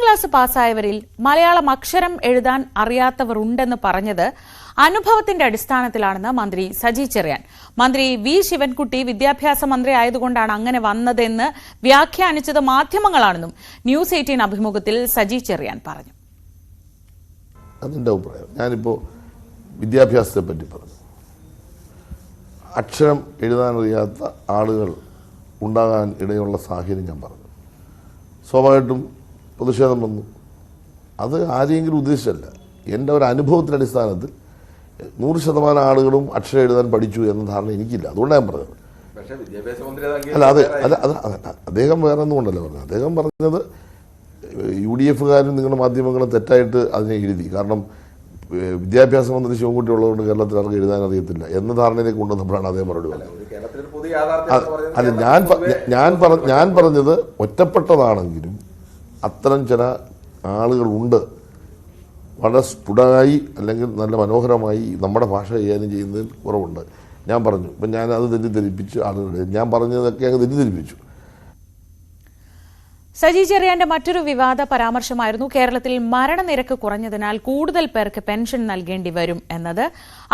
Class പാസ്സായവരിൽ Malayalam അക്ഷരം എഴുതാൻ അറിയാത്തവർ ഉണ്ടെന്ന് പറഞ്ഞത് അനുഭവത്തിന്റെ അടിസ്ഥാനത്തിലാണെന്ന് മന്ത്രി സജി ചെറിയാൻ. മന്ത്രി വി ശിവൻകുട്ടി വിദ്യാഭ്യാസ മന്ത്രി ആയതുകൊണ്ടാണ് അങ്ങനെ വന്നതെന്ന് വ്യാഖ്യാനിച്ചത് മാധ്യമങ്ങളാണെന്നും ന്യൂസ് 18 അഭിമുഖത്തിൽ സജി ചെറിയാൻ പറഞ്ഞു. അതിൻ്റെ അഭിപ്രായം ഞാനിപ്പോൾ വിദ്യാഭ്യാസത്തെ പറ്റി പറഞ്ഞു. അക്ഷരം എഴുതാനറിയാത്ത ആളുകൾ ഉണ്ടാകാൻ ഇടയുള്ള സാഹചര്യം ഞാൻ പറഞ്ഞു. സ്വാഭാവികമായിട്ടും പ്രതിഷേധം വന്നു. അത് ആരെങ്കിലും ഉദ്ദേശിച്ചല്ല. എൻ്റെ ഒരു അനുഭവത്തിൻ്റെ അടിസ്ഥാനത്തിൽ 100% ആളുകളും അക്ഷരം എഴുതാൻ പഠിച്ചു എന്ന ധാരണ എനിക്കില്ല. അതുകൊണ്ടാണ് ഞാൻ പറഞ്ഞത്. അല്ല, അദ്ദേഹം വേറെ ഒന്നും കൊണ്ടല്ല പറഞ്ഞത്. അദ്ദേഹം പറഞ്ഞത് UDF-കാരും നിങ്ങളുടെ മാധ്യമങ്ങളും തെറ്റായിട്ട് അതിനെ എഴുതി. കാരണം വിദ്യാഭ്യാസ മന്ത്രി ശിവൻകുട്ടി ഉള്ളതുകൊണ്ട് കേരളത്തിൽ ആർക്ക് എഴുതാൻ അറിയത്തില്ല എന്ന ധാരണയിലേക്ക് കൊണ്ടുവന്നപ്പോഴാണ് അദ്ദേഹം മറുപടി പറഞ്ഞത്. അല്ല, ഞാൻ പറഞ്ഞത് ഒറ്റപ്പെട്ടതാണെങ്കിലും അത്തരം ചില ആളുകളുണ്ട്. വളരെ സ്ഫുടമായി അല്ലെങ്കിൽ നല്ല മനോഹരമായി നമ്മുടെ ഭാഷ കൈകാര്യം ചെയ്യുന്നതിൽ കുറവുണ്ട്. ഞാൻ പറഞ്ഞു. ഇപ്പം ഞാൻ അത് തെറ്റിദ്ധരിപ്പിച്ച് ആളുകളുടെ ഞാൻ പറഞ്ഞതൊക്കെ അങ്ങ് തെറ്റിദ്ധരിപ്പിച്ചു. സജി ചെറിയാന്റെ മറ്റൊരു വിവാദ പരാമർശമായിരുന്നു കേരളത്തിൽ മരണനിരക്ക് കുറഞ്ഞതിനാൽ കൂടുതൽ പേർക്ക് പെൻഷൻ നൽകേണ്ടി വരും എന്നത്.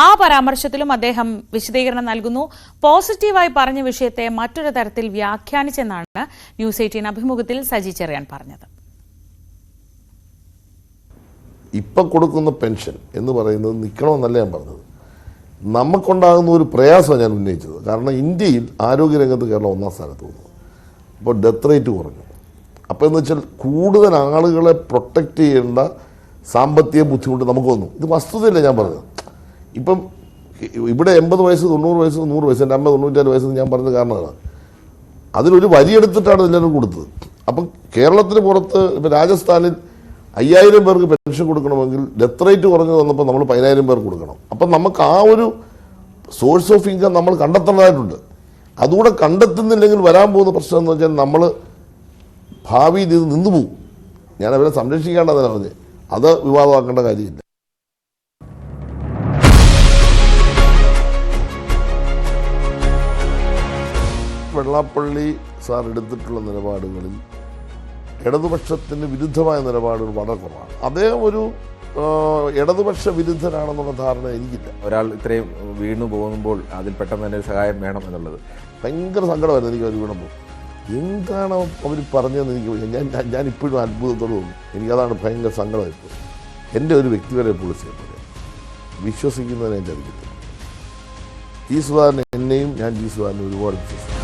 ആ പരാമർശത്തിലും അദ്ദേഹം വിശദീകരണം നൽകുന്നു. പോസിറ്റീവായി പറഞ്ഞ വിഷയത്തെ മറ്റൊരു തരത്തിൽ വ്യാഖ്യാനിച്ചെന്നാണ് ന്യൂസ് 18 അഭിമുഖത്തിൽ സജി ചെറിയാൻ പറഞ്ഞത്. ഇപ്പം കൊടുക്കുന്ന പെൻഷൻ എന്ന് പറയുന്നത് നിൽക്കണമെന്നല്ല ഞാൻ പറഞ്ഞത്. നമുക്കുണ്ടാകുന്ന ഒരു പ്രയാസമാണ് ഞാൻ ഉന്നയിച്ചത്. കാരണം ഇന്ത്യയിൽ ആരോഗ്യരംഗത്ത് കേരളം 1ാം സ്ഥാനത്ത് വന്നു. അപ്പോൾ ഡെത്ത് റേറ്റ് കുറഞ്ഞു. അപ്പോൾ എന്ന് വെച്ചാൽ കൂടുതൽ ആളുകളെ പ്രൊട്ടക്റ്റ് ചെയ്യേണ്ട സാമ്പത്തിക ബുദ്ധിമുട്ട് നമുക്ക് വന്നു. ഇത് വസ്തുതയല്ല ഞാൻ പറഞ്ഞത്. ഇപ്പം ഇവിടെ 80 വയസ്സ് 90 വയസ്സ് 100 വയസ്സ് എൻ്റെ അമ്മ 94 വയസ്സെന്ന് ഞാൻ പറഞ്ഞത് കാരണമാണ്. അതിലൊരു വരിയെടുത്തിട്ടാണ് എല്ലാവരും കൊടുത്തത്. അപ്പം കേരളത്തിന് പുറത്ത് ഇപ്പം രാജസ്ഥാനിൽ 5000 പേർക്ക് പെൻഷൻ കൊടുക്കണമെങ്കിൽ ഡെത്ത് റേറ്റ് കുറഞ്ഞു വന്നപ്പോൾ നമ്മൾ 10000 പേർക്ക് കൊടുക്കണം. അപ്പം നമുക്ക് ആ ഒരു സോഴ്സ് ഓഫ് ഇൻകം നമ്മൾ കണ്ടെത്തേണ്ടതായിട്ടുണ്ട്. അതുകൂടെ കണ്ടെത്തുന്നില്ലെങ്കിൽ വരാൻ പോകുന്ന പ്രശ്നം എന്ന് വെച്ചാൽ നമ്മൾ ഭാവിയിൽ ഇത് നിന്നു പോകും. ഞാൻ അവരെ സംരക്ഷിക്കേണ്ടതെന്ന് പറഞ്ഞ് അത് വിവാദമാക്കേണ്ട കാര്യമില്ല. വെള്ളാപ്പള്ളി സാർ എടുത്തിട്ടുള്ള നിലപാടുകളിൽ ഇടതുപക്ഷത്തിന് വിരുദ്ധമായ നിലപാടുകൾ വളരെ കുറവാണ്. അദ്ദേഹം ഒരു ഇടതുപക്ഷ വിരുദ്ധനാണെന്നുള്ള ധാരണ എനിക്കില്ല. ഒരാൾ ഇത്രയും വീണു പോകുമ്പോൾ അതിൽ പെട്ടെന്ന് തന്നെ സഹായം വേണം എന്നുള്ളത് ഭയങ്കര സങ്കടമായിരുന്നു എനിക്ക്. അവർ വീണപ്പോൾ എന്താണ് അവർ പറഞ്ഞതെന്ന് എനിക്ക് ഞാൻ ഇപ്പോഴും അത്ഭുതത്തോട് തോന്നും. എനിക്കതാണ് ഭയങ്കര സങ്കടമായിപ്പോൾ. എൻ്റെ ഒരു വ്യക്തിപരമായ പോളിസിയെ പോലെ വിശ്വസിക്കുന്നതിനെ ഞാൻ ചതിക്കത്തില്ല. ജി സുധാകരൻ എന്നെയും ഞാൻ ജി സുധാകരനെ ഒരുപാട് വിശ്വസിക്കും.